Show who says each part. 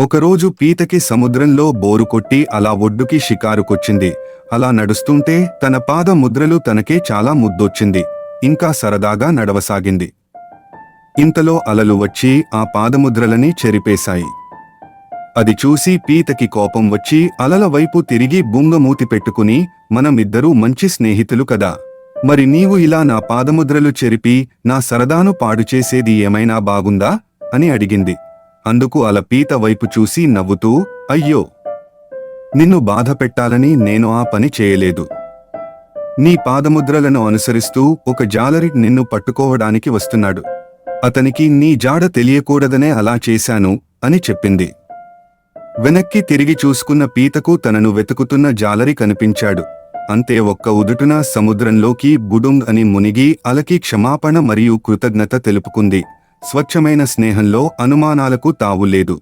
Speaker 1: ఒకరోజు పీతకి సముద్రంలో బోరు కొట్టి అలా ఒడ్డుకి షికారుకొచ్చింది. అలా నడుస్తుంటే తన పాద ముద్రలు తనకే చాలా ముద్దొచ్చింది. ఇంకా సరదాగా నడవసాగింది. ఇంతలో అలలు వచ్చి ఆ పాదముద్రలని చెరిపేశాయి. అది చూసి పీతకి కోపం వచ్చి అలల వైపు తిరిగి బుంగమూతి పెట్టుకుని, మనమిద్దరూ మంచి స్నేహితులు కదా, మరి నీవు ఇలా నా పాదముద్రలు చెరిపి నా సరదాను పాడుచేసేది ఏమైనా బాగుందా అని అడిగింది. అందుకు అల పీత వైపు చూసి నవ్వుతూ, అయ్యో, నిన్ను బాధ పెట్టాలని నేను ఆ పని చేయలేదు. నీ పాదముద్రలను అనుసరిస్తూ ఒక జాలరి నిన్ను పట్టుకోవడానికి వస్తున్నాడు. అతనికి నీ జాడ తెలియకూడదనే అలా చేశాను అని చెప్పింది. వెనక్కి తిరిగి చూసుకున్న పీతకు తనను వెతుకుతున్న జాలరి కనిపించాడు. అంతే ఒక్క ఉదుటున సముద్రంలోకి గుడుంగ్ అని మునిగి అలకి క్షమాపణ మరియు కృతజ్ఞత తెలుపుకుంది. స్వచ్ఛమైన స్నేహంలో అనుమానాలకు తావులేదు.